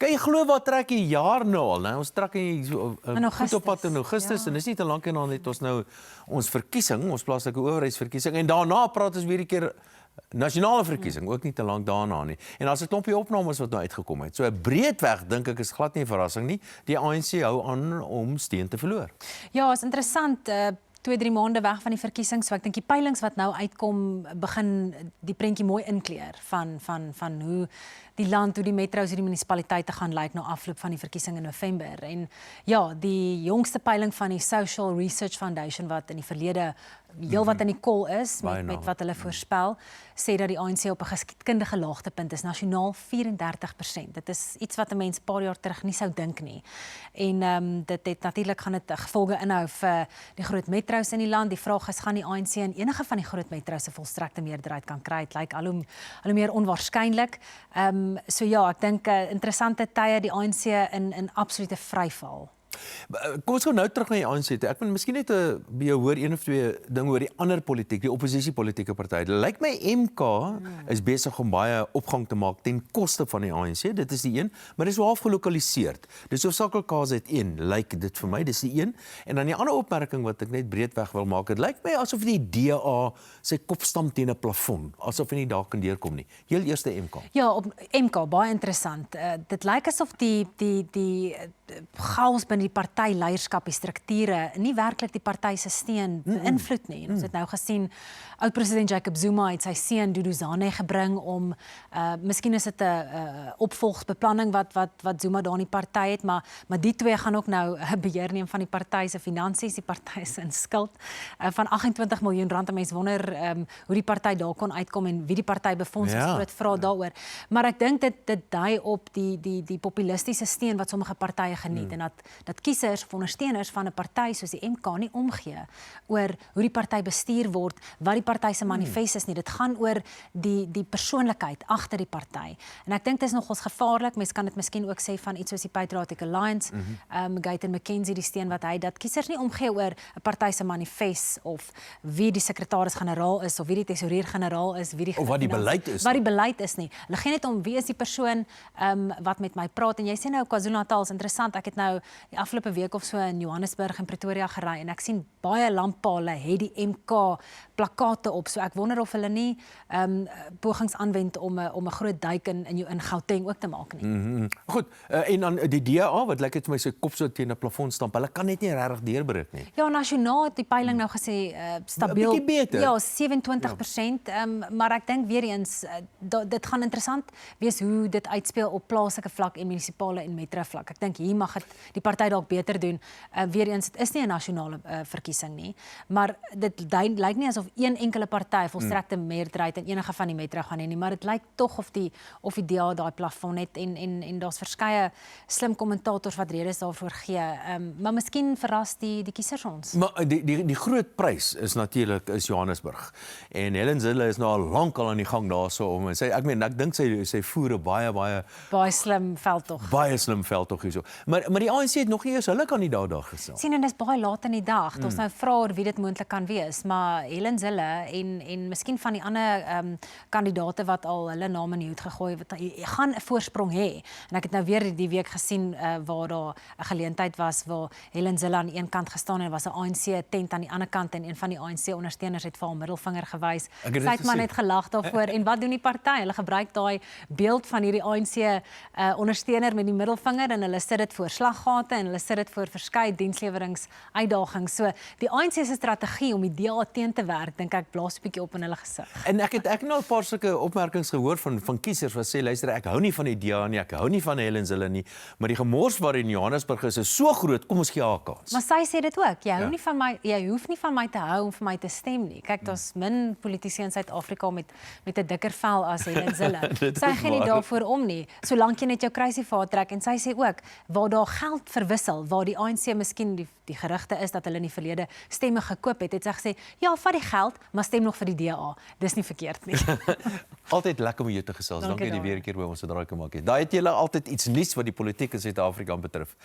Kan jy glo wat trek jy jaar nou al, né? Ons trek goed op pad in Augustus, en dis nie te lank en dan het ons nou ons verkiesing, ons plaaslike owerheidsverkiesing, en daarna praat ons weer 'n keer nasionale verkiesing, ook nie te lank daarna nie. En as 'n klompie opnames wat nou uitgekom het. So breedweg dink ek is glad nie 'n verrassing nie. Die ANC hou aan om steun te verloor. Ja, is interessant. 2-3 maande weg van die verkiesing, so ek dink die peilings wat nou uitkom begin die prentjie mooi inkleer van hoe die land, hoe die metros, hoe die munisipaliteite gaan lyk na afloop van die verkiesing in November. En ja, die jongste peiling van die Social Research Foundation wat in die verlede heel wat in die kol is met wat hulle voorspel, sê dat die ANC op 'n geskiedkundige laagtepunt is, nasionaal 34%. Dit is iets wat 'n mens 'n paar jaar terug nie sou dink nie. En dit het natuurlik gaan dit gevolge inhou vir die groot metros in die land. Die vraag is, gaan die ANC in enige van die groot metros 'n volstrekte meerderheid kan kry? Dit lyk al hoe meer onwaarskynlik. So ja, ek dink interessante tye, die ANC in absolute vryval. Kom ons gaan nou terug na die ANC toe. Ek wil miskien net by jou hoor een of twee dinge oor die ander politiek, die oppositiepolitiese partye. Lyk my MK is besig om baie opgang te maak ten koste van die ANC. Dit is die een, maar dis half gelokaliseer. Dis hoofsaaklik KZN, lyk dit vir my, dis die een. En dan die ander opmerking wat ek net breedweg wil maak, dit lyk my asof die DA sy kop stamp teen 'n plafon, asof hy nie daar kan deurkom nie. Heel eerste MK. Ja, op MK baie interessant. Dit lyk asof die chaos binne die partyleierskap, die strukture, nie werklik die party se steun beïnvloed nie. Ons het nou gesien, oud-president Jacob Zuma het sy seun Duduzane gebring om, miskien is dit 'n opvolgbeplanning wat Zuma daar in die party het, maar die twee gaan ook nou beheer neem van die party se finansies, die party se in skuld van 28 miljoen rand. 'n Mens wonder hoe die party daar kon uitkom en wie die party befonds is, groot vraag daaroor. Maar ek dink dit dui op die populistiese steun wat sommige partye geniet en dat kiesers of ondersteuners van 'n party soos die MK nie omgee oor hoe die party bestuur word, wat die party se manifest is nie. Dit gaan oor die persoonlikheid agter die party. En ek dink dit is nogals gevaarlik. Mens kan dit miskien ook sê van iets soos die Patriotic Alliance, Gayton McKenzie, die steun wat hy, dat kiesers nie omgee oor 'n party se manifest of wie die sekretaris-generaal is of wie die tesourier-generaal is, wie die of wat die beleid is. Wat die beleid is nie. Hulle gee net om wie is die persoon wat met my praat. En jy sê nou KwaZulu-Natal is interessant. Ek het nou die afgelope week of so in Johannesburg en Pretoria gery en ek sien baie lamppale het die MK plakate op. So ek wonder of hulle nie pogings aanwend om 'n groot duik in Gauteng ook te maak nie. Goed, en dan die DA, wat lyk dit vir my sy kop so teen 'n plafon stamp. Hulle kan net nie regtig deurbreek nie. Ja, nasionaal het die peiling nou gesê stabiel. 'n bietjie beter. Ja, 27%, maar ek dink weer eens dit gaan interessant wees hoe dit uitspeel op plaaslike vlak en munisipale en metro vlak. Ek dink hier mag dit die party dalk beter doen. Weer eens, dit is nie 'n nasionale verkiesing nie, maar dit lyk nie asof een enkele party volstrekte meerderheid in enige van die metro gaan hê nie, maar dit lyk tog of die DA daai plafon het en daar's verskeie slim kommentators wat redes daarvoor gee. Maar miskien verras die kiesers ons. Maar die groot prys is natuurlik Johannesburg. En Helen Zille is nou al lank aan die gang daarso om en ek dink sy voer 'n baie slim veldtog. Baie slim veldtog hierso. Maar die ANC het nog nie eens hulle kandidaat daar gestel. Sien, en dis baie laat in die dag. Ons nou vra oor wie dit moontlik kan wees, maar Helen Zille en miskien van die ander kandidate wat al hulle name in die hoed gegooi het, gaan 'n voorsprong hê. En ek het nou weer die week gesien waar daar 'n geleentheid was waar Helen Zille aan die een kant gestaan en was 'n ANC tent aan die ander kant en een van die ANC ondersteuners het vir haar middelvinger gewys. Sy het maar net gelag daarvoor. En wat doen die party? Hulle gebruik daai beeld van hierdie ANC ondersteuner met die middelvinger en hulle sit dit voor slaggate en hulle sit dit voor verskeie diensleweringuitdagings. So die ANC se strategie om die DA teen te werk, dink ek blaas 'n bietjie op in hulle gesig. En ek het nou 'n paar sulke opmerkings gehoor van kiesers wat sê luister, ek hou nie van die DA nie, ek hou nie van Helen Zille nie, maar die gemors waar in Johannesburg is so groot, kom ons gee haar kans. Maar sy sê dit ook. Jy hoef nie van my te hou om vir my te stem nie. Kyk, daar's min politici in Suid-Afrika met 'n dikker vel as Helen Zille. Sy gee nie daarvoor om nie. Solank jy net jou kruisievaart trek en sy sê ook waar daar geld verwissel, waar die ANC miskien die gerugte is dat hulle in die verlede stemme gekoop het sy gesê, ja, vat die geld, maar stem nog vir die DA. Dis nie verkeerd nie. Altyd lekker om jou te gesels. Dankie dat jy weer 'n keer by ons 'n draai kom maak het. Daai het julle altyd iets nuuts wat die politiek in Suid-Afrika betref.